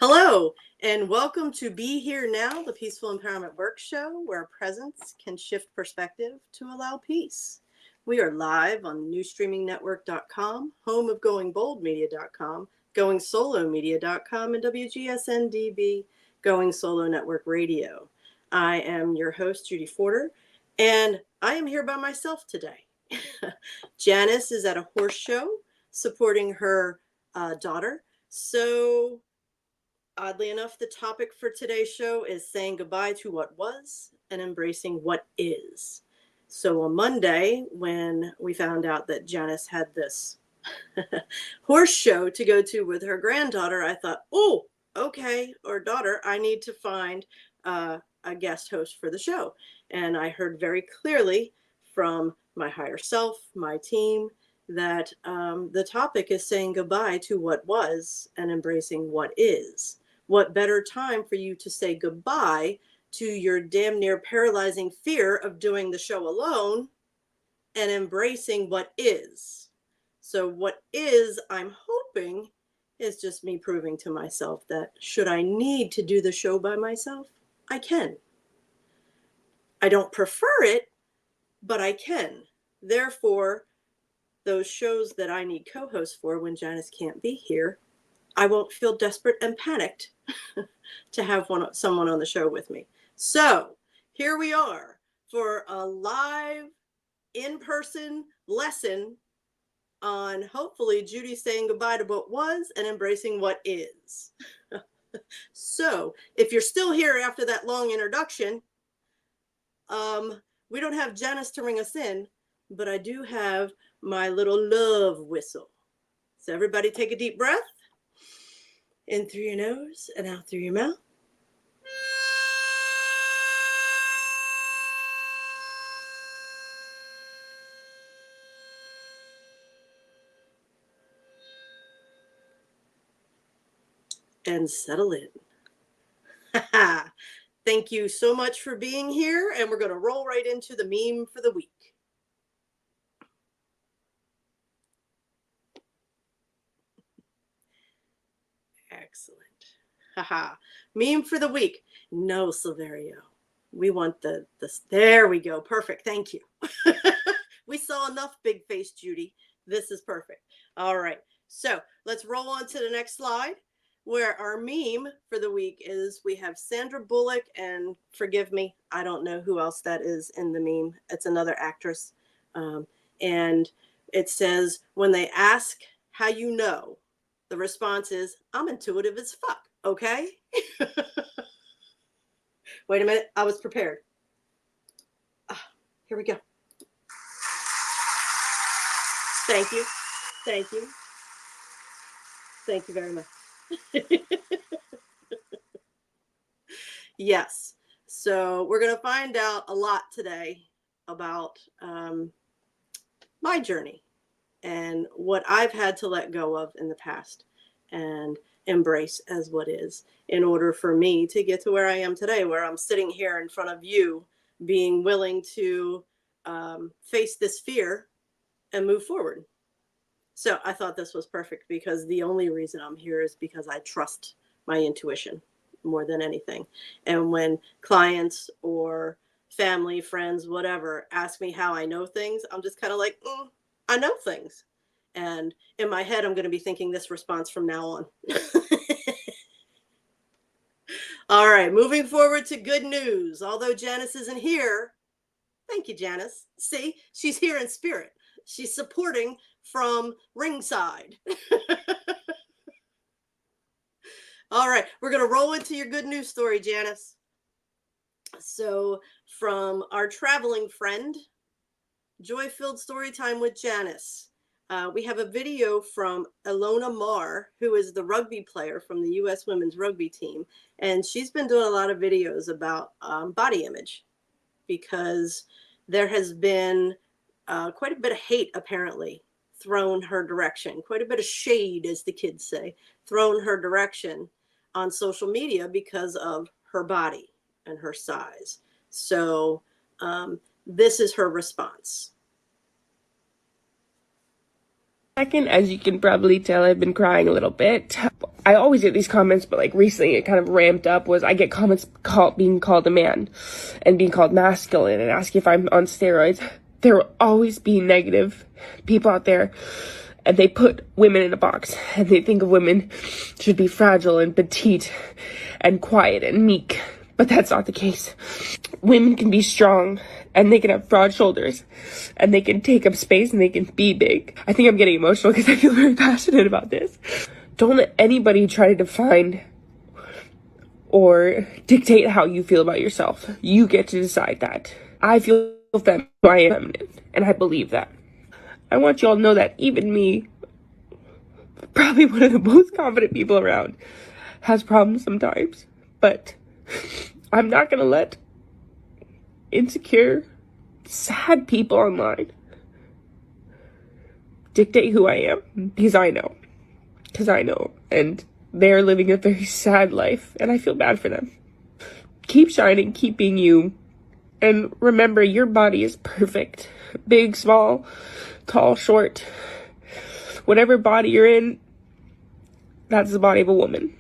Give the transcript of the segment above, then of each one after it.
Hello, and welcome to Be Here Now, the Peaceful Empowerment Work Show, where presence can shift perspective to allow peace. We are live on newstreamingnetwork.com, home of goingboldmedia.com, goingsolomedia.com, and WGSN-DB, Going Solo Network Radio. I am your host, Judy Forder, and I am here by myself today. Janice is at a horse show supporting her daughter. So oddly enough, the topic for today's show is saying goodbye to what was and embracing what is. So on Monday, when we found out that Janice had this horse show to go to with her granddaughter, I thought, oh, okay, or daughter, I need to find a guest host for the show. And I heard very clearly from my higher self, my team, that the topic is saying goodbye to what was and embracing what is. What better time for you to say goodbye to your damn near paralyzing fear of doing the show alone and embracing what is. So what is, I'm hoping, is just me proving to myself that should I need to do the show by myself, I can. I don't prefer it, but I can. Therefore, those shows that I need co-hosts for when Janice can't be here, I won't feel desperate and panicked to have someone on the show with me. So here we are for a live in-person lesson on hopefully Judy saying goodbye to what was and embracing what is. So if you're still here after that long introduction, we don't have Janice to ring us in, but I do have my little love whistle. So everybody take a deep breath. In through your nose and out through your mouth. And settle in. Thank you so much for being here, and we're going to roll right into the meme for the week. Excellent. Haha. Meme for the week. No, Silverio. We want this. There we go. Perfect. Thank you. We saw enough big face, Judy. This is perfect. All right. So let's roll on to the next slide, where our meme for the week is we have Sandra Bullock, and forgive me, I don't know who else that is in the meme. It's another actress. And it says, when they ask how you know, the response is, I'm intuitive as fuck, okay? Wait a minute, I was prepared. Here we go. Thank you. Thank you. Thank you very much. Yes. So we're going to find out a lot today about my journey and what I've had to let go of in the past and embrace as what is in order for me to get to where I am today, where I'm sitting here in front of you, being willing to face this fear and move forward. So I thought this was perfect because the only reason I'm here is because I trust my intuition more than anything. And when clients or family, friends, whatever, ask me how I know things, I'm just kind of like, I know things. And in my head, I'm going to be thinking this response from now on. All right, moving forward to good news. Although Janice isn't here, thank you, Janice. See, she's here in spirit. She's supporting from ringside. All right, we're going to roll into your good news story, Janice. So from our traveling friend, Joy-Filled Storytime with Janice. We have a video from Ilona Marr, who is the rugby player from the U.S. women's rugby team. And she's been doing a lot of videos about body image because there has been quite a bit of hate, apparently, thrown her direction. Quite a bit of shade, as the kids say, thrown her direction on social media because of her body and her size. So this is her response. Second, as you can probably tell, I've been crying a little bit. I always get these comments, but like recently it kind of ramped up. Was I get comments being called a man and being called masculine and asking if I'm on steroids. There will always be negative people out there, and they put women in a box, and they think of women should be fragile and petite and quiet and meek, but that's not the case. Women can be strong, and they can have broad shoulders, and they can take up space, and they can be big. I think I'm getting emotional because I feel very passionate about this. Don't let anybody try to define or dictate how you feel about yourself. You get to decide that. I feel feminine, I am feminine, and I believe that. I want you all to know that even me, probably one of the most confident people around, has problems sometimes. But I'm not gonna let insecure, sad people online dictate who I am, because I know. And they're living a very sad life, and I feel bad for them. Keep shining, keep being you, and remember, your body is perfect. Big, small, tall, short, whatever body you're in, that's the body of a woman.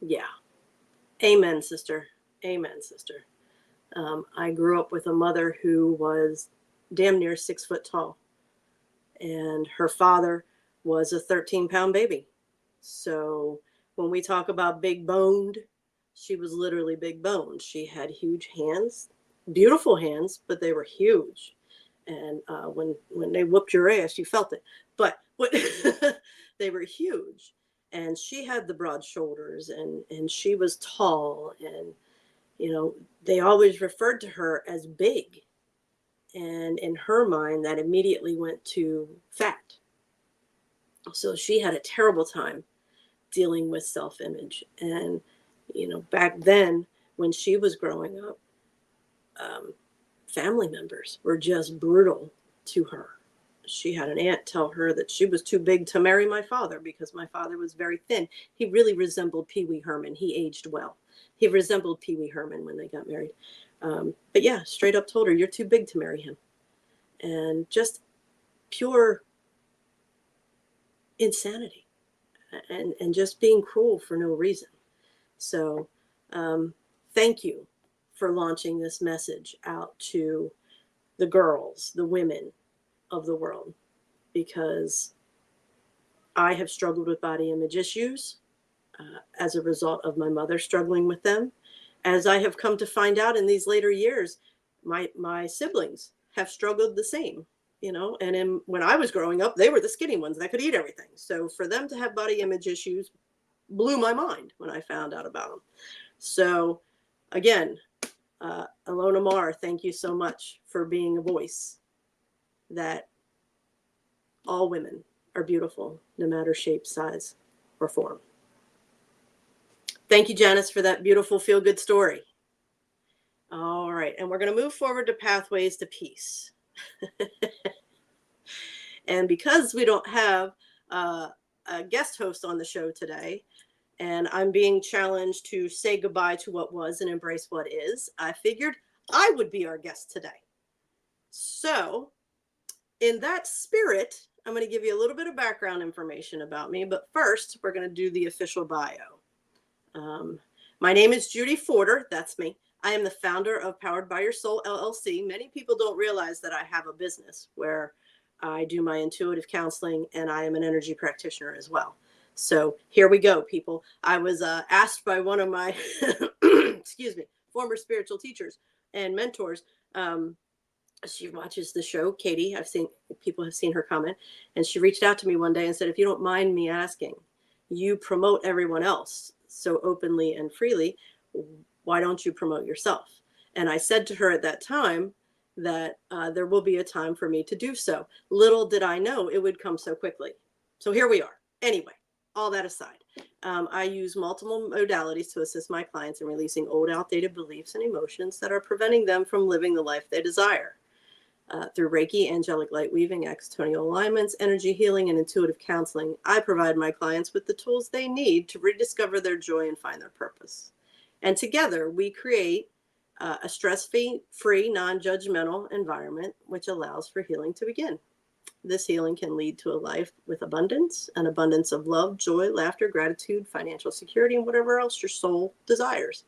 Yeah. Amen, sister. Amen, sister. I grew up with a mother who was damn near 6 foot tall, and her father was a 13-pound baby. So when we talk about big boned, she was literally big boned. She had huge hands, beautiful hands, but they were huge. And when they whooped your ass, you felt it. But they were huge. And she had the broad shoulders, and she was tall, and they always referred to her as big. And in her mind, that immediately went to fat. So she had a terrible time dealing with self-image. And, back then when she was growing up, family members were just brutal to her. She had an aunt tell her that she was too big to marry my father because my father was very thin. He really resembled Pee Wee Herman. He aged well. He resembled Pee Wee Herman when they got married. But yeah, straight up told her, you're too big to marry him. And just pure insanity and just being cruel for no reason. So thank you for launching this message out to the girls, the women of the world, because I have struggled with body image issues as a result of my mother struggling with them. As I have come to find out in these later years, my siblings have struggled the same, and when I was growing up, they were the skinny ones that could eat everything. So for them to have body image issues blew my mind when I found out about them. So again, Alona Mar, thank you so much for being a voice that all women are beautiful, no matter shape, size, or form. Thank you, Janice, for that beautiful feel-good story. All right, and we're going to move forward to Pathways to Peace. And because we don't have a guest host on the show today, and I'm being challenged to say goodbye to what was and embrace what is, I figured I would be our guest today. So in that spirit, I'm going to give you a little bit of background information about me, but first we're going to do the official bio. My name is Judy Forder. That's me. I am the founder of Powered by Your Soul, LLC. Many people don't realize that I have a business where I do my intuitive counseling, and I am an energy practitioner as well. So here we go, people. I was asked by one of my, former spiritual teachers and mentors. She watches the show, Katie. People have seen her comment, and she reached out to me one day and said, if you don't mind me asking, you promote everyone else so openly and freely, why don't you promote yourself? And I said to her at that time that there will be a time for me to do so. Little did I know it would come so quickly. So here we are. Anyway, all that aside, I use multiple modalities to assist my clients in releasing old, outdated beliefs and emotions that are preventing them from living the life they desire. Through Reiki, angelic light weaving, external alignments, energy healing, and intuitive counseling, I provide my clients with the tools they need to rediscover their joy and find their purpose. And together, we create a stress-free, non-judgmental environment, which allows for healing to begin. This healing can lead to a life with abundance, an abundance of love, joy, laughter, gratitude, financial security, and whatever else your soul desires.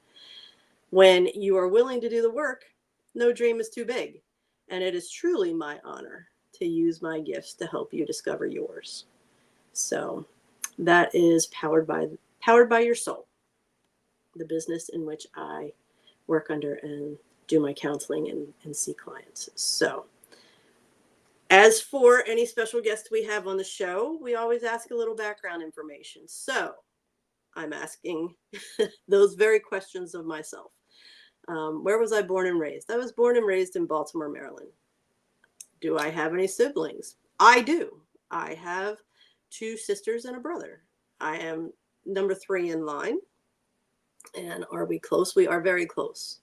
When you are willing to do the work, no dream is too big. And it is truly my honor to use my gifts to help you discover yours. So that is powered by your soul, the business in which I work under and do my counseling and see clients. So as for any special guests we have on the show, we always ask a little background information. So I'm asking those very questions of myself. Where was I born and raised? I was born and raised in Baltimore, Maryland. Do I have any siblings? I do. I have 2 sisters and a brother. I am number 3 in line. And are we close? We are very close.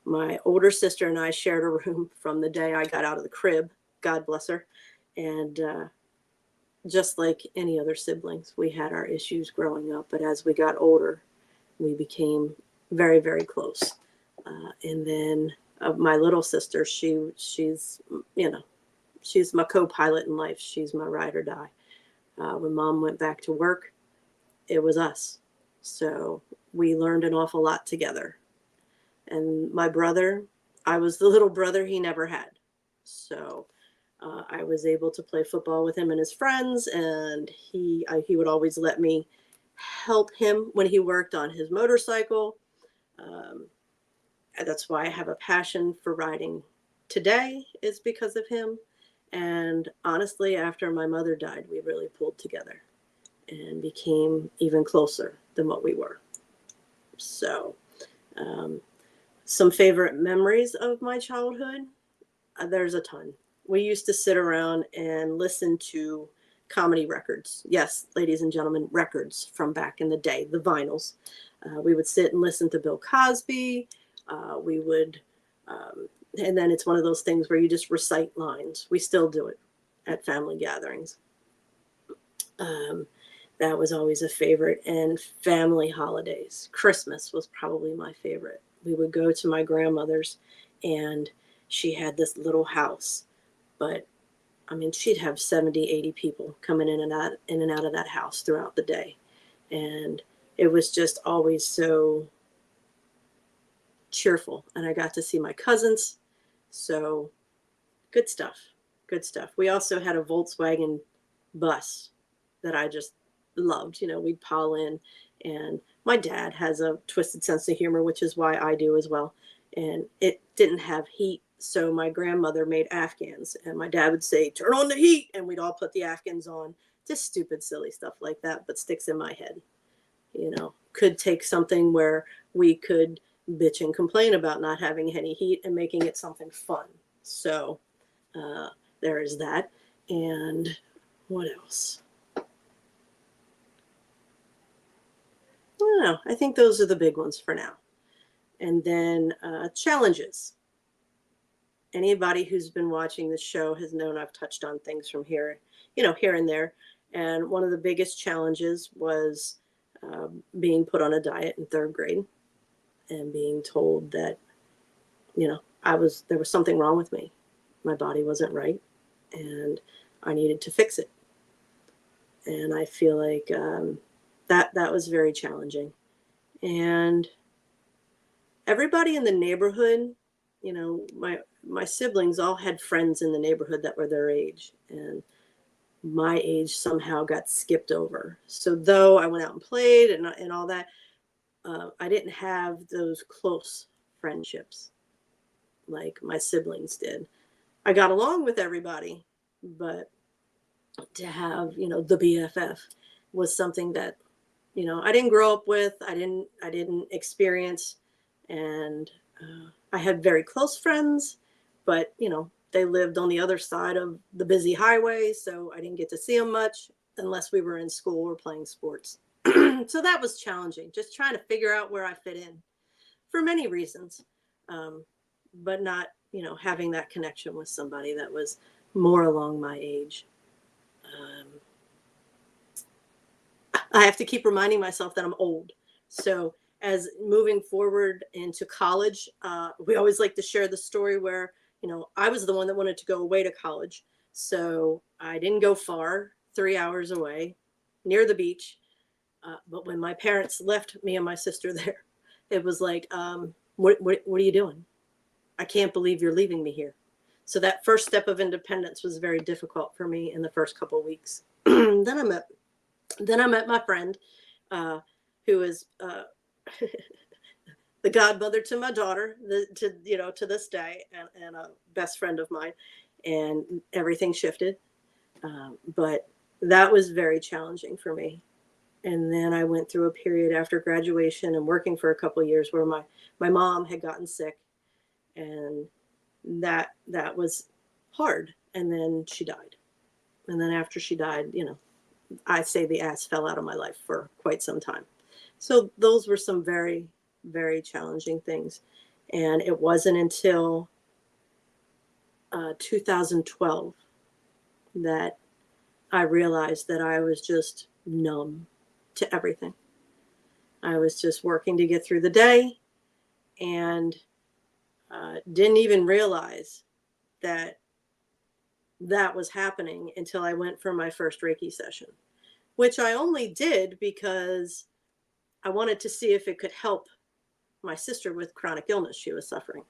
My older sister and I shared a room from the day I got out of the crib. God bless her. And just like any other siblings, we had our issues growing up. But as we got older, we became very, very close. And then my little sister, she's my co-pilot in life. She's my ride or die. When Mom went back to work, it was us. So we learned an awful lot together. And my brother, I was the little brother he never had. So I was able to play football with him and his friends, and he would always let me help him when he worked on his motorcycle. That's why I have a passion for riding today, is because of him. And honestly, after my mother died, we really pulled together and became even closer than what we were. So some favorite memories of my childhood, there's a ton. We used to sit around and listen to comedy records. Yes, ladies and gentlemen, records from back in the day, the vinyls. We would sit and listen to Bill Cosby. We would, and then it's one of those things where you just recite lines. We still do it at family gatherings. That was always a favorite. And family holidays. Christmas was probably my favorite. We would go to my grandmother's, and she had this little house. But, I mean, she'd have 70, 80 people coming in and out of that house throughout the day. And it was just always so cheerful. And I got to see my cousins. So good stuff. Good stuff. We also had a Volkswagen bus that I just loved. You know, we'd pile in, and my dad has a twisted sense of humor, which is why I do as well. And it didn't have heat. So my grandmother made Afghans, and my dad would say, "Turn on the heat." And we'd all put the Afghans on. Just stupid, silly stuff like that, but sticks in my head. You know, could take something where we could bitch and complain about not having any heat and making it something fun. So there is that. And what else? I don't know. I think those are the big ones for now. And then challenges. Anybody who's been watching the show has known I've touched on things from here, here and there. And one of the biggest challenges was being put on a diet in 3rd grade and being told that, there was something wrong with me. My body wasn't right, and I needed to fix it. And I feel like that was very challenging. And everybody in the neighborhood, my siblings all had friends in the neighborhood that were their age, and my age somehow got skipped over. So though I went out and played and all that, I didn't have those close friendships like my siblings did. I got along with everybody, but to have, the BFF was something that, I didn't grow up with, I didn't experience. And I had very close friends, but, they lived on the other side of the busy highway. So I didn't get to see them much unless we were in school or playing sports. So that was challenging, just trying to figure out where I fit in for many reasons. But not, having that connection with somebody that was more along my age. I have to keep reminding myself that I'm old. So as moving forward into college, we always like to share the story where, I was the one that wanted to go away to college. So I didn't go far, 3 hours away near the beach. But when my parents left me and my sister there, it was like, what are you doing? I can't believe you're leaving me here. So that first step of independence was very difficult for me in the first couple of weeks. then I met my friend, who is the godmother to my daughter, to this day, and a best friend of mine, and everything shifted. But that was very challenging for me. And then I went through a period after graduation and working for a couple of years where my mom had gotten sick, and that was hard. And then she died. And then after she died, I say the ass fell out of my life for quite some time. So those were some very, very challenging things. And it wasn't until 2012 that I realized that I was just numb to everything. I was just working to get through the day, and didn't even realize that was happening until I went for my first Reiki session, which I only did because I wanted to see if it could help my sister with chronic illness she was suffering,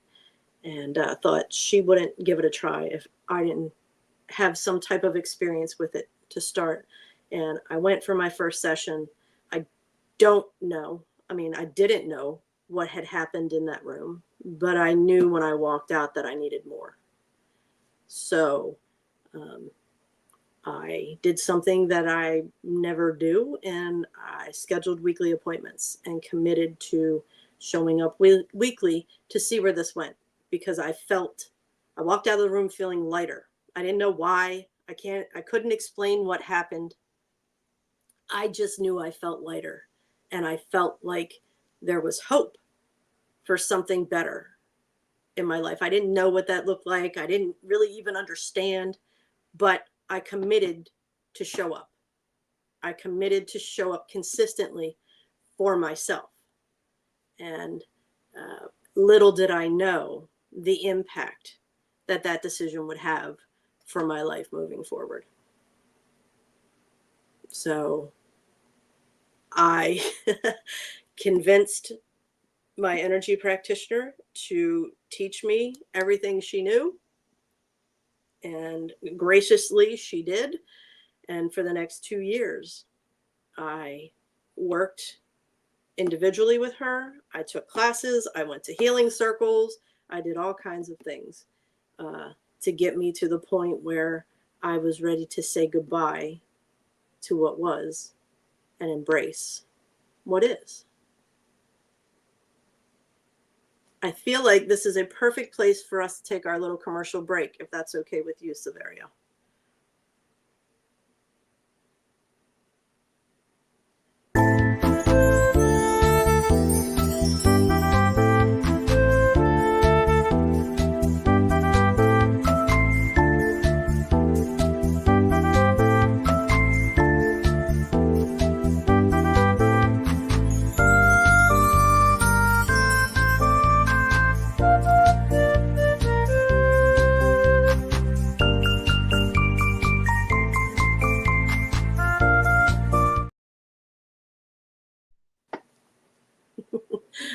and thought she wouldn't give it a try if I didn't have some type of experience with it to start. And I went for my first session. I didn't know what had happened in that room, but I knew when I walked out that I needed more. So I did something that I never do, and I scheduled weekly appointments and committed to showing up weekly to see where this went, because I walked out of the room feeling lighter. I didn't know why. I couldn't explain what happened. I just knew I felt lighter, and I felt like there was hope for something better in my life. I didn't know what that looked like. I didn't really even understand, but I committed to show up. I committed to show up consistently for myself. And little did I know the impact that decision would have for my life moving forward. So I convinced my energy practitioner to teach me everything she knew. And graciously, she did. And for the next 2 years, I worked individually with her. I took classes. I went to healing circles. I did all kinds of things to get me to the point where I was ready to say goodbye to what was and embrace what is. I feel like this is a perfect place for us to take our little commercial break, if that's okay with you, Severio.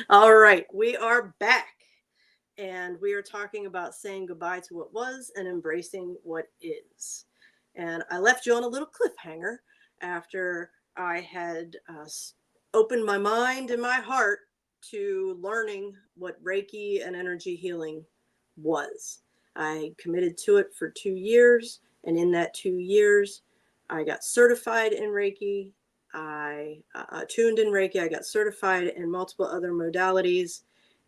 All right, we are back, and we are talking about saying goodbye to what was and embracing what is. And I left you on a little cliffhanger after I had opened my mind and my heart to learning what Reiki and energy healing was. I committed to it for 2 years, and in that 2 years, I got certified in Reiki. I tuned in Reiki. I got certified in multiple other modalities,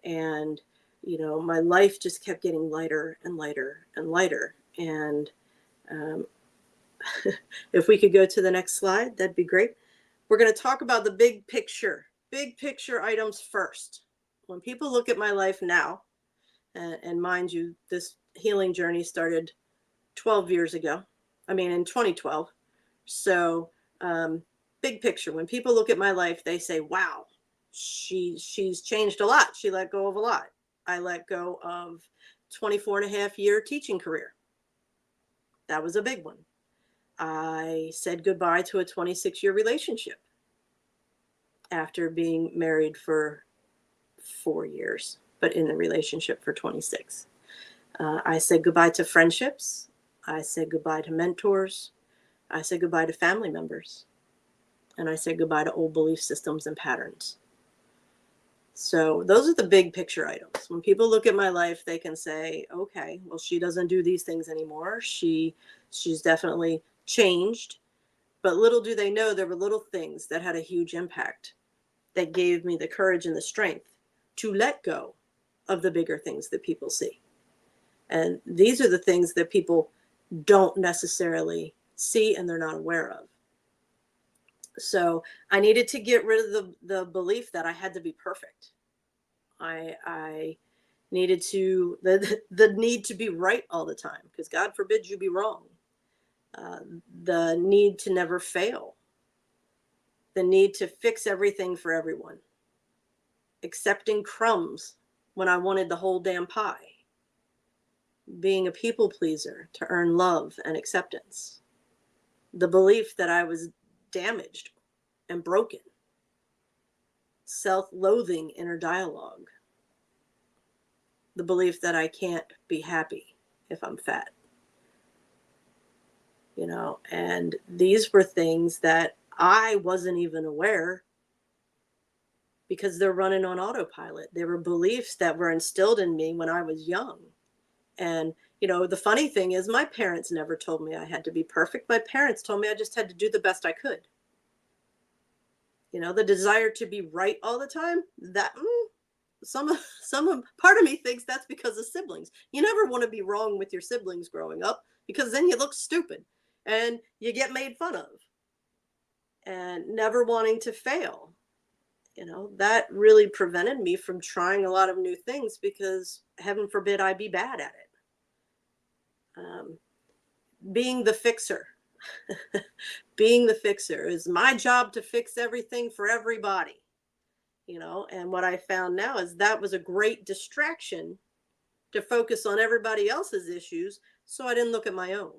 and my life just kept getting lighter and lighter and lighter. And if we could go to the next slide, that'd be great. We're going to talk about the big picture items first. When people look at my life now, and mind you, this healing journey started 12 years ago. In 2012. So, big picture, when people look at my life, they say, wow, she's changed a lot. She let go of a lot. I let go of 24 and a half year teaching career. That was a big one. I said goodbye to a 26-year relationship after being married for 4 years, but in the relationship for 26. I said goodbye to friendships. I said goodbye to mentors. I said goodbye to family members. And I said goodbye to old belief systems and patterns. So those are the big picture items. When people look at my life, they can say, okay, well, she doesn't do these things anymore. She's definitely changed. But little do they know there were little things that had a huge impact that gave me the courage and the strength to let go of the bigger things that people see. And these are the things that people don't necessarily see and they're not aware of. So I needed to get rid of the belief that I had to be perfect. I needed to, the need to be right all the time, because God forbid you be wrong. The need to never fail. The need to fix everything for everyone. Accepting crumbs when I wanted the whole damn pie. Being a people pleaser to earn love and acceptance. The belief that I was damaged and broken. Self-loathing inner dialogue. The belief that I can't be happy if I'm fat. You know, and these were things that I wasn't even aware, because they're running on autopilot. They were beliefs that were instilled in me when I was young. And, you know, the funny thing is my parents never told me I had to be perfect. My parents told me I just had to do the best I could. You know, the desire to be right all the time, that part of me thinks that's because of siblings. You never want to be wrong with your siblings growing up, because then you look stupid and you get made fun of. And never wanting to fail. You know, that really prevented me from trying a lot of new things, because heaven forbid I be bad at it. Being the fixer. Being the fixer is my job, to fix everything for everybody. You know, and what I found now is that was a great distraction to focus on everybody else's issues, so I didn't look at my own.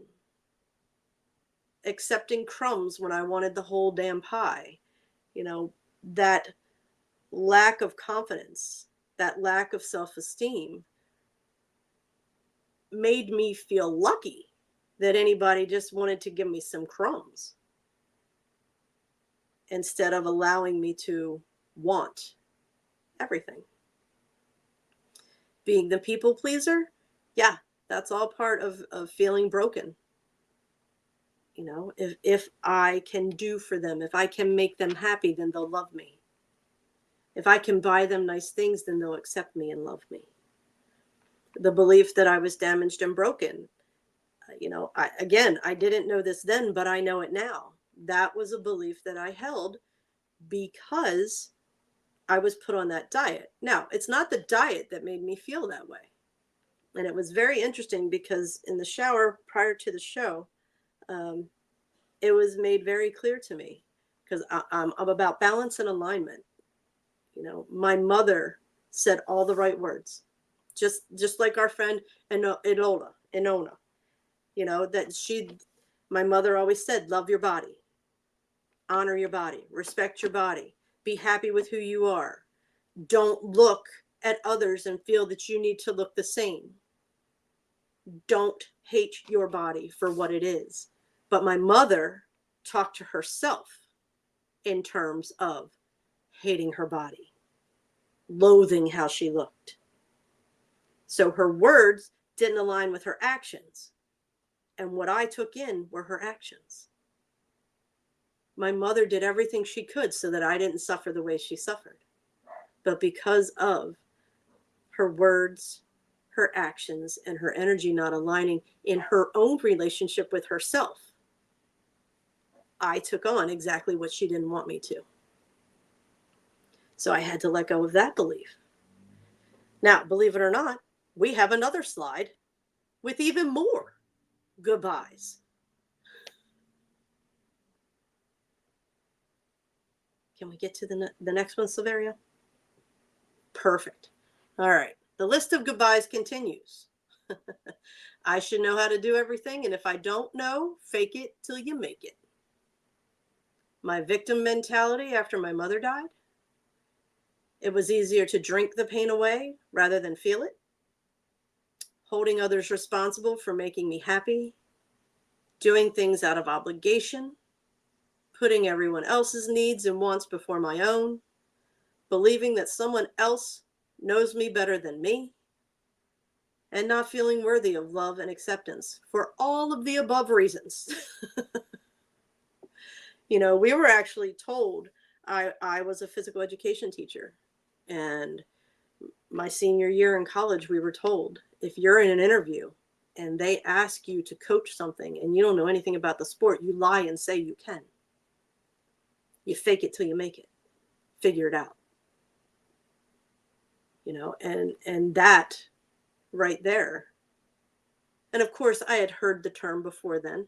Accepting crumbs when I wanted the whole damn pie. You know, that lack of confidence, that lack of self-esteem made me feel lucky that anybody just wanted to give me some crumbs, instead of allowing me to want everything. Being the people pleaser, yeah, that's all part of feeling broken. You know, if I can do for them, if I can make them happy, then they'll love me. If I can buy them nice things, then they'll accept me and love me. The belief that I was damaged and broken. You know, I didn't know this then, but I know it now. That was a belief that I held because I was put on that diet. Now, it's not the diet that made me feel that way. And it was very interesting, because in the shower prior to the show, it was made very clear to me, because I'm about balance and alignment. You know, my mother said all the right words, just like our friend Inona. You know, that my mother always said, love your body, honor your body, respect your body, be happy with who you are. Don't look at others and feel that you need to look the same. Don't hate your body for what it is. But my mother talked to herself in terms of hating her body, loathing how she looked. So her words didn't align with her actions. And what I took in were her actions. My mother did everything she could so that I didn't suffer the way she suffered. But because of her words, her actions, and her energy not aligning in her own relationship with herself, I took on exactly what she didn't want me to. So I had to let go of that belief. Now, believe it or not, we have another slide with even more goodbyes. Can we get to the next one, Silveria? Perfect. All right. The list of goodbyes continues. I should know how to do everything, and if I don't know, fake it till you make it. My victim mentality after my mother died. It was easier to drink the pain away rather than feel it. Holding others responsible for making me happy. Doing things out of obligation. Putting everyone else's needs and wants before my own. Believing that someone else knows me better than me. And not feeling worthy of love and acceptance for all of the above reasons. You know, we were actually told, I was a physical education teacher, and my senior year in college, we were told, if you're in an interview and they ask you to coach something and you don't know anything about the sport, you lie and say you can. You fake it till you make it. Figure it out. You know, and that right there. And of course, I had heard the term before then,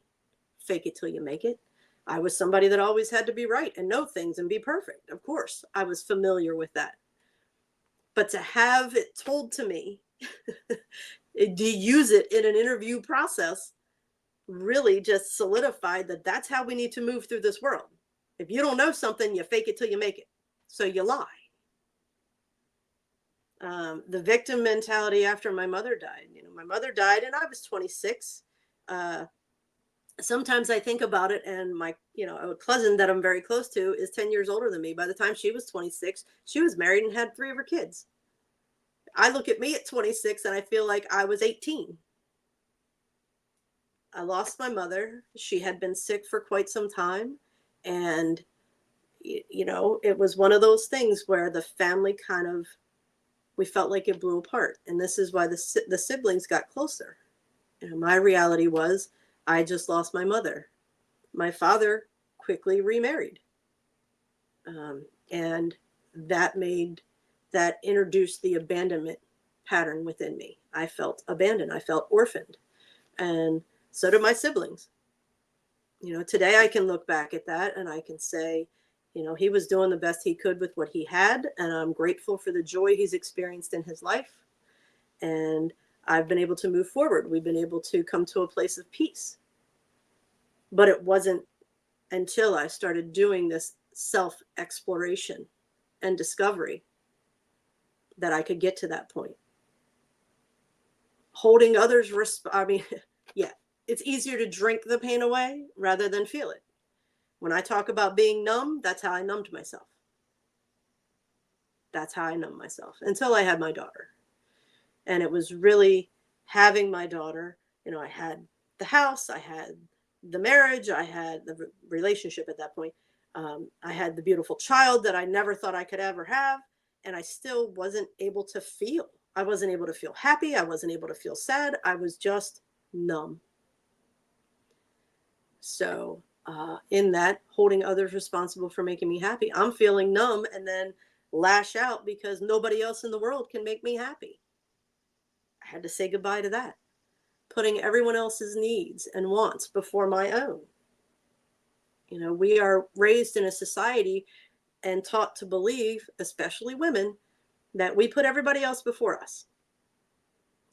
fake it till you make it. I was somebody that always had to be right and know things and be perfect. Of course, I was familiar with that. But to have it told to me, to use it in an interview process, really just solidified that that's how we need to move through this world. If you don't know something, you fake it till you make it. So you lie. The victim mentality after my mother died. You know, my mother died and I was 26. Sometimes I think about it, and my, a cousin that I'm very close to is 10 years older than me. By the time she was 26, she was married and had 3 of her kids. I look at me at 26 and I feel like I was 18. I lost my mother. She had been sick for quite some time. And, it was one of those things where the family we felt like it blew apart. And this is why the siblings got closer. My reality was, I just lost my mother. My father quickly remarried. And that introduced the abandonment pattern within me. I felt abandoned. I felt orphaned. And so did my siblings. Today I can look back at that and I can say, he was doing the best he could with what he had. And I'm grateful for the joy he's experienced in his life. And I've been able to move forward. We've been able to come to a place of peace. But it wasn't until I started doing this self-exploration and discovery that I could get to that point. Holding others, it's easier to drink the pain away rather than feel it. When I talk about being numb, that's how I numbed myself. That's how I numbed myself until I had my daughter. And it was really having my daughter, I had the house, I had the marriage, I had the relationship at that point. I had the beautiful child that I never thought I could ever have. And I still wasn't able to feel. I wasn't able to feel happy. I wasn't able to feel sad. I was just numb. So in that, holding others responsible for making me happy, I'm feeling numb and then lash out because nobody else in the world can make me happy. I had to say goodbye to that. Putting everyone else's needs and wants before my own. We are raised in a society and taught to believe, especially women, that we put everybody else before us.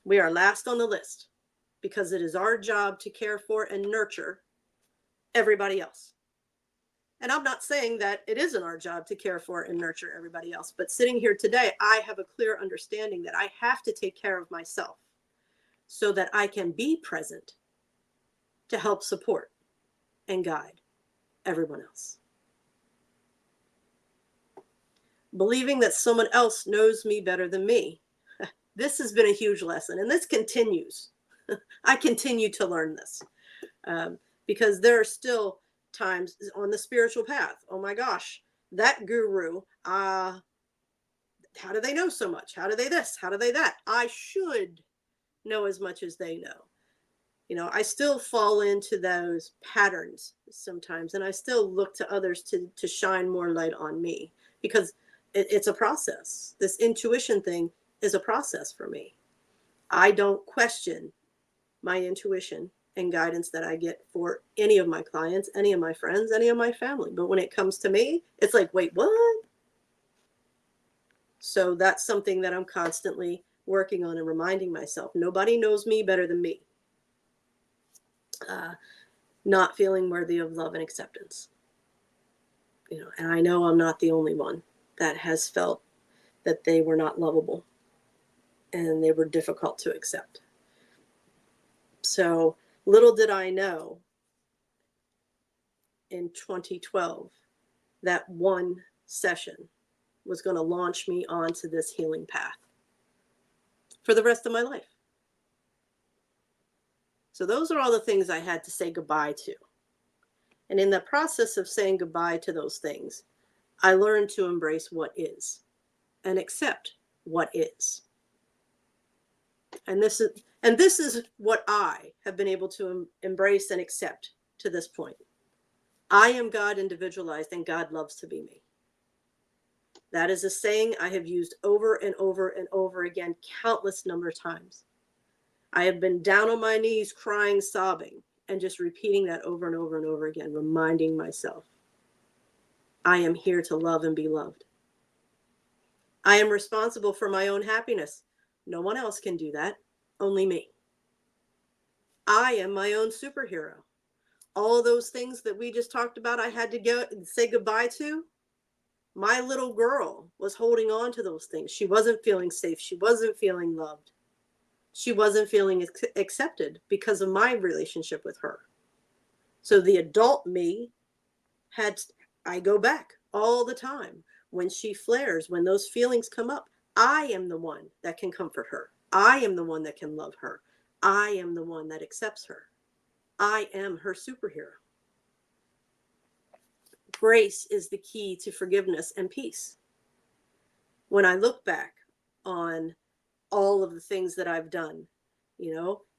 We are last on the list because it is our job to care for and nurture everybody else. And I'm not saying that it isn't our job to care for and nurture everybody else, but sitting here today, I have a clear understanding that I have to take care of myself so that I can be present to help support and guide everyone else. Believing that someone else knows me better than me. This has been a huge lesson, and this continues. I continue to learn this because there are still times on the spiritual path. Oh my gosh, that guru, how do they know so much? How do they this? How do they that? I should know as much as they know. I still fall into those patterns sometimes, and I still look to others to shine more light on me because it's a process. This intuition thing is a process for me. I don't question my intuition and guidance that I get for any of my clients, any of my friends, any of my family. But when it comes to me, it's like, wait, what? So that's something that I'm constantly working on and reminding myself, nobody knows me better than me. Not feeling worthy of love and acceptance. And I know I'm not the only one that has felt that they were not lovable and they were difficult to accept. So little did I know in 2012 that one session was going to launch me onto this healing path for the rest of my life. So those are all the things I had to say goodbye to. And in the process of saying goodbye to those things, I learned to embrace what is and accept what is. And this is what I have been able to embrace and accept to this point. I am God individualized, and God loves to be me. That is a saying I have used over and over and over again, countless number of times. I have been down on my knees, crying, sobbing, and just repeating that over and over and over again, reminding myself, I am here to love and be loved. I am responsible for my own happiness. No one else can do that, only me. I am my own superhero. All those things that we just talked about, I had to go and say goodbye to. My little girl was holding on to those things. She wasn't feeling safe. She wasn't feeling loved. She wasn't feeling accepted because of my relationship with her. So the adult me I go back all the time. When she flares, when those feelings come up, I am the one that can comfort her. I am the one that can love her. I am the one that accepts her. I am her superhero. Grace is the key to forgiveness and peace. When I look back on all of the things that I've done,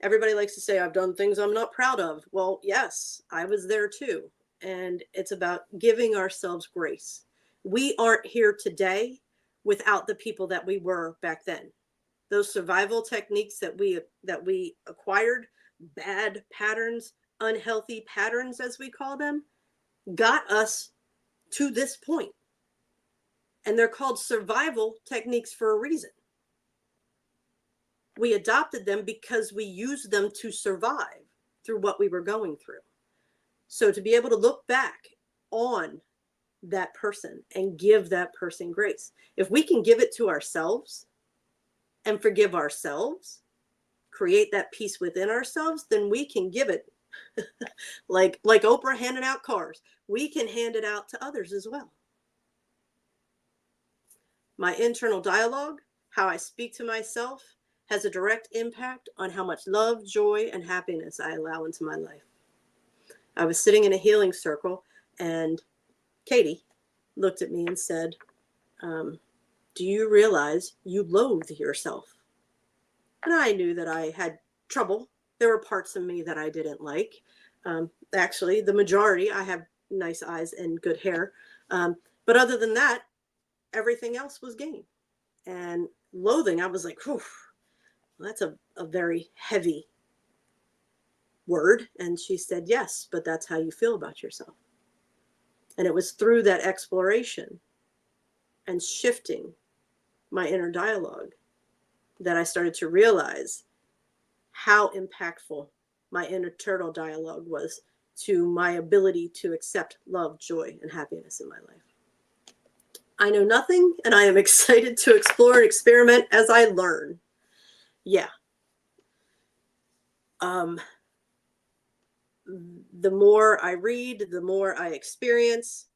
everybody likes to say I've done things I'm not proud of. Well, yes, I was there too. And it's about giving ourselves grace. We aren't here today without the people that we were back then. Those survival techniques that we acquired, bad patterns, unhealthy patterns, as we call them, got us to this point. And they're called survival techniques for a reason. We adopted them because we used them to survive through what we were going through. So to be able to look back on that person and give that person grace, if we can give it to ourselves and forgive ourselves, create that peace within ourselves, then we can give it like Oprah handing out cars. We can hand it out to others as well. My internal dialogue, how I speak to myself, has a direct impact on how much love, joy, and happiness I allow into my life. I was sitting in a healing circle, and Katie looked at me and said, do you realize you loathe yourself? And I knew that I had trouble. There were parts of me that I didn't like. Actually, the majority, I have nice eyes and good hair. But other than that, everything else was gain. And loathing, I was like, whew, that's a very heavy word. And she said, yes, but that's how you feel about yourself. And it was through that exploration and shifting my inner dialogue that I started to realize how impactful my internal dialogue was to my ability to accept love, joy, and happiness in my life. I know nothing, and I am excited to explore and experiment as I learn. Yeah. The more I read, the more I experience,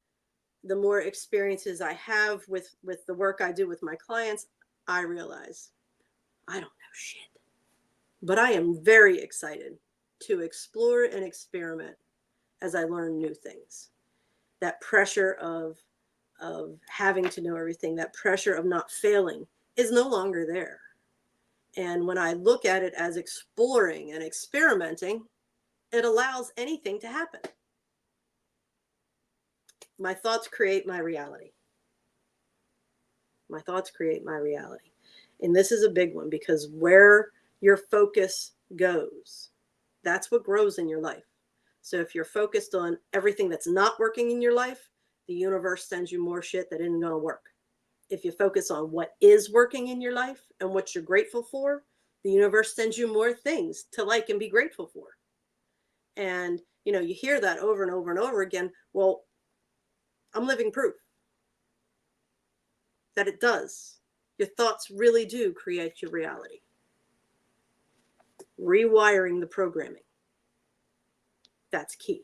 the more experiences I have with the work I do with my clients, I realize I don't know shit. But I am very excited to explore and experiment as I learn new things. That pressure of having to know everything, that pressure of not failing is no longer there. And when I look at it as exploring and experimenting, it allows anything to happen. My thoughts create my reality. My thoughts create my reality. And this is a big one, because where your focus goes, that's what grows in your life. So if you're focused on everything that's not working in your life, the universe sends you more shit that isn't going to work. If you focus on what is working in your life and what you're grateful for, the universe sends you more things to like and be grateful for. And, you know, you hear that over and over and over again. Well, I'm living proof that it does. Your thoughts really do create your reality. Rewiring the programming. That's key.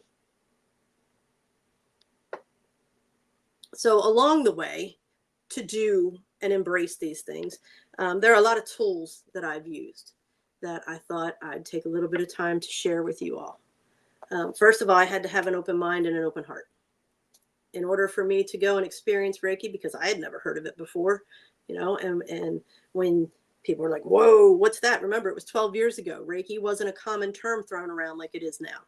So along the way, to do and embrace these things, there are a lot of tools that I've used that I thought I'd take a little bit of time to share with you all. First of all, I had to have an open mind and an open heart in order for me to go and experience Reiki, because I had never heard of it before, you know, and when people were like, whoa, what's that? Remember, it was 12 years ago. Reiki wasn't a common term thrown around like it is now.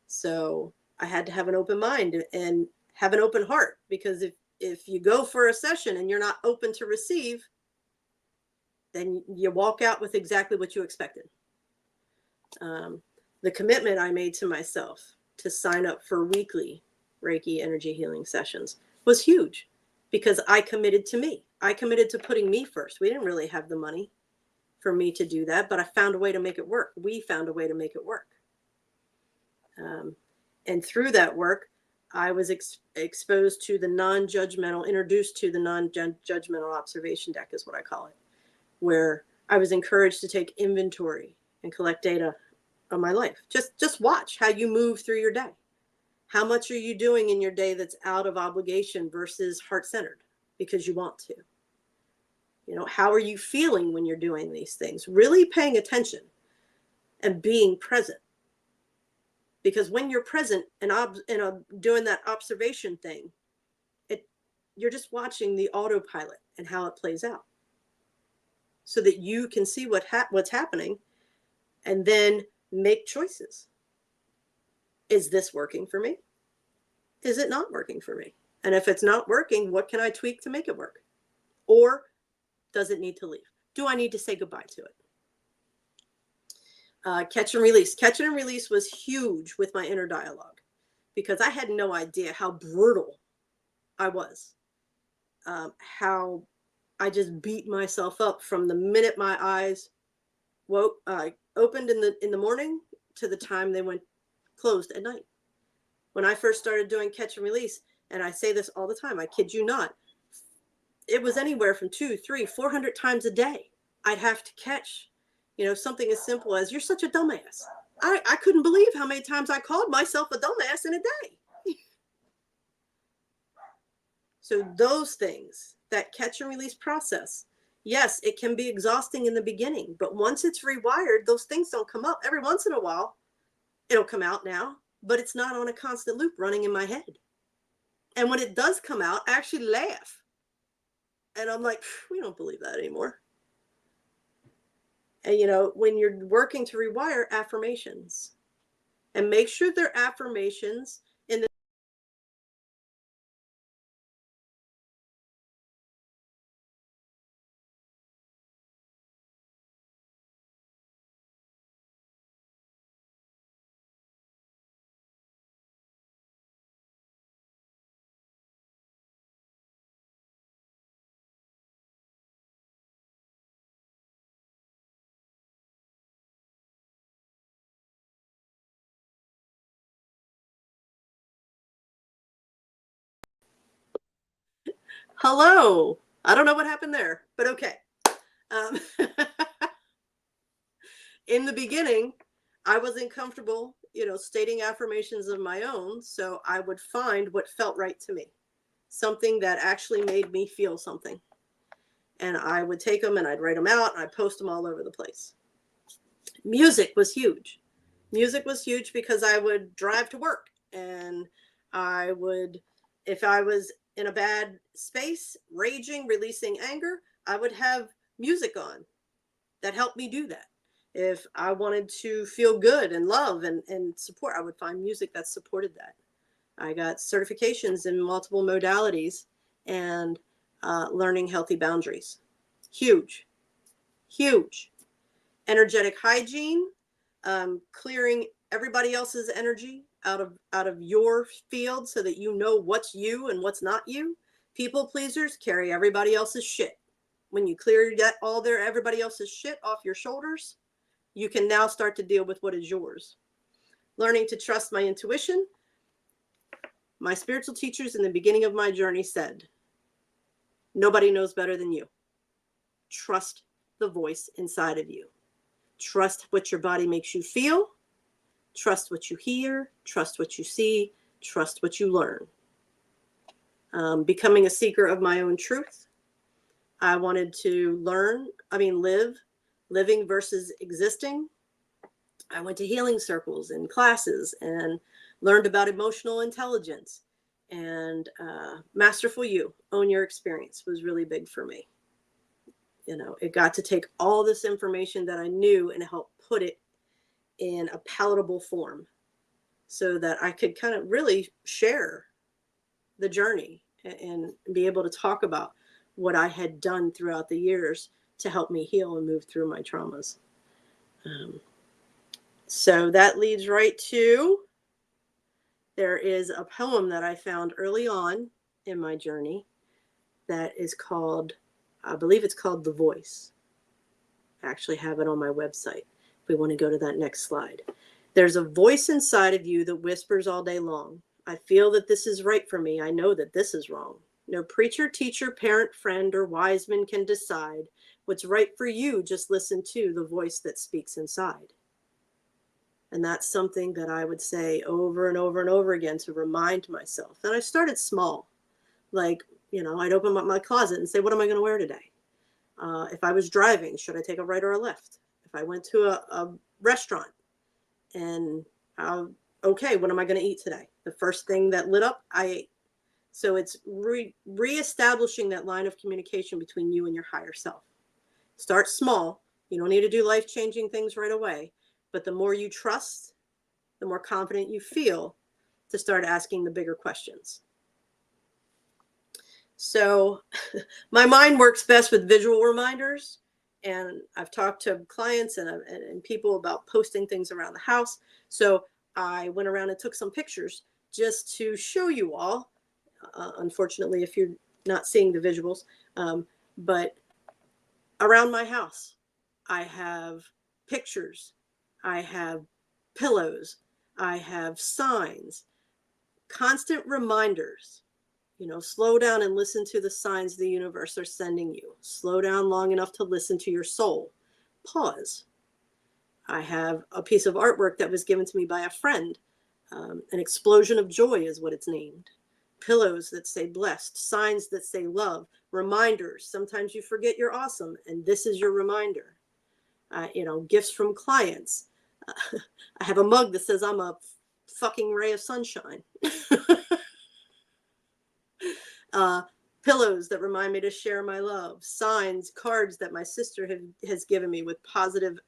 So I had to have an open mind and have an open heart, because if you go for a session and you're not open to receive, then you walk out with exactly what you expected. The commitment I made to myself to sign up for weekly Reiki energy healing sessions was huge, because I committed to me. I committed to putting me first. We didn't really have the money for me to do that, but I found a way to make it work. We found a way to make it work. And through that work, I was exposed to the non-judgmental, introduced to the non-judgmental observation deck is what I call it, where I was encouraged to take inventory and collect data on my life. Just watch how you move through your day. How much are you doing in your day that's out of obligation versus heart-centered because you want to? You know, how are you feeling when you're doing these things? Really paying attention and being present. Because when you're present and doing that observation thing, you're just watching the autopilot and how it plays out, so that you can see what's happening and then make choices. Is this working for me? Is it not working for me? And if it's not working, what can I tweak to make it work? Or does it need to leave? Do I need to say goodbye to it? Catch and release. Catch and release was huge with my inner dialogue, because I had no idea how brutal I was. How I just beat myself up from the minute my eyes opened in the morning to the time they went closed at night. When I first started doing catch and release, and I say this all the time, I kid you not, it was anywhere from 200, 300, 400 times a day. I'd have to catch, you know, something as simple as, you're such a dumbass. I couldn't believe how many times I called myself a dumbass in a day. So those things, that catch and release process, yes, it can be exhausting in the beginning, but once it's rewired, those things don't come up. Every once in a while, it'll come out now, but it's not on a constant loop running in my head. And when it does come out, I actually laugh. And I'm like, we don't believe that anymore. And, you know, when you're working to rewire, affirmations, and make sure they're affirmations in the hello. I don't know what happened there, but okay. In the beginning, I wasn't comfortable, you know, stating affirmations of my own. So I would find what felt right to me, something that actually made me feel something. And I would take them and I'd write them out and I'd post them all over the place. Music was huge. Music was huge because I would drive to work, and I would, if I was in a bad space, raging, releasing anger, I would have music on that helped me do that. If I wanted to feel good and love and support, I would find music that supported that. I got certifications in multiple modalities and learning healthy boundaries. Huge, huge. Energetic hygiene, clearing everybody else's energy out of your field so that you know what's you and what's not you. People pleasers carry everybody else's shit. When you clear everybody else's shit off your shoulders, you can now start to deal with what is yours. Learning to trust my intuition. My spiritual teachers in the beginning of my journey said, nobody knows better than you. Trust the voice inside of you. Trust what your body makes you feel. Trust what you hear. Trust what you see. Trust what you learn. Becoming a seeker of my own truth. I wanted to living versus existing. I went to healing circles and classes and learned about emotional intelligence. And Masterful You, Own Your Experience was really big for me. It got to take all this information that I knew and help put it in a palatable form so that I could kind of really share the journey and be able to talk about what I had done throughout the years to help me heal and move through my traumas. So that leads right to, there is a poem that I found early on in my journey that is called, I believe it's called The Voice. I actually have it on my website. If we want to go to that next slide. There's a voice inside of you that whispers all day long. I feel that this is right for me. I know that this is wrong. No preacher, teacher, parent, friend, or wise man can decide what's right for you. Just listen to the voice that speaks inside. And that's something that I would say over and over and over again to remind myself. And I started small. Like, I'd open up my closet and say, what am I going to wear today? If I was driving, should I take a right or a left? If I went to a restaurant and, okay, what am I going to eat today? The first thing that lit up, I ate. So it's reestablishing that line of communication between you and your higher self. Start small. You don't need to do life-changing things right away. But the more you trust, the more confident you feel to start asking the bigger questions. So my mind works best with visual reminders. And I've talked to clients and people about posting things around the house. So I went around and took some pictures just to show you all. Unfortunately, if you're not seeing the visuals, but around my house, I have pictures, I have pillows, I have signs, constant reminders. Slow down and listen to the signs the universe are sending you. Slow down long enough to listen to your soul. Pause. I have a piece of artwork that was given to me by a friend. An explosion of joy is what it's named. Pillows that say blessed, signs that say love, reminders. Sometimes you forget you're awesome, and this is your reminder. Gifts from clients. I have a mug that says I'm a fucking ray of sunshine. Pillows that remind me to share my love. Signs, cards that my sister has given me with positive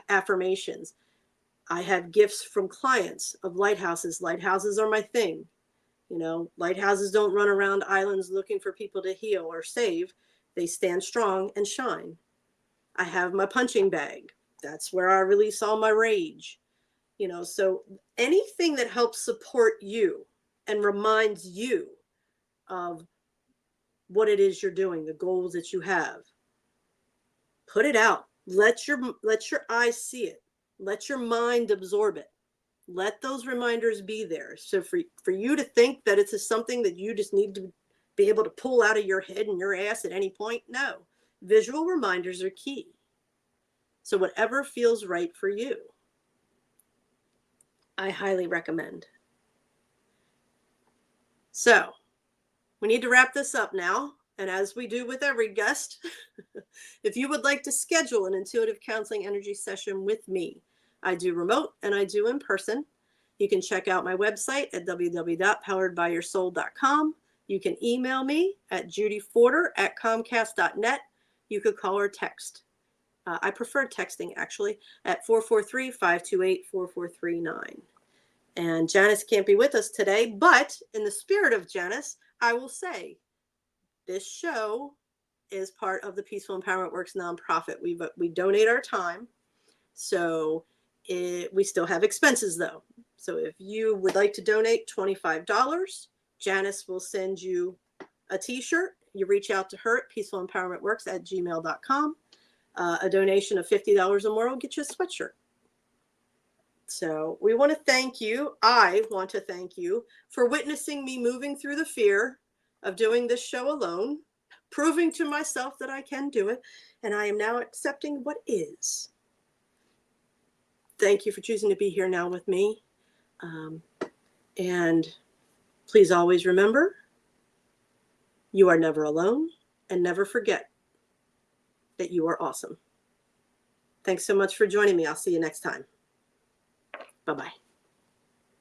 affirmations. I have gifts from clients of lighthouses. Lighthouses are my thing. Lighthouses don't run around islands looking for people to heal or save. They stand strong and shine. I have my punching bag. That's where I release all my rage. So anything that helps support you and reminds you of what it is you're doing, the goals that you have, put it out. Let your eyes see it. Let your mind absorb it. Let those reminders be there. So for you to think that it's something that you just need to be able to pull out of your head and your ass at any point, no. Visual reminders are key. So whatever feels right for you, I highly recommend. So we need to wrap this up now. And as we do with every guest, if you would like to schedule an intuitive counseling energy session with me, I do remote and I do in person. You can check out my website at www.poweredbyyoursoul.com. You can email me at judyforder@comcast.net. You could call or text. I prefer texting, actually, at 443-528-4439. And Janice can't be with us today, but in the spirit of Janice, I will say this show is part of the Peaceful Empowerment Works nonprofit. We donate our time. So we still have expenses, though. So if you would like to donate $25, Janice will send you a t-shirt, you reach out to her at peacefulempowermentworks@gmail.com. A donation of $50 or more will get you a sweatshirt. So we want to thank you. I want to thank you for witnessing me moving through the fear of doing this show alone, proving to myself that I can do it, and I am now accepting what is. Thank you for choosing to be here now with me. And please always remember, you are never alone, and never forget that you are awesome. Thanks so much for joining me. I'll see you next time. Bye-bye.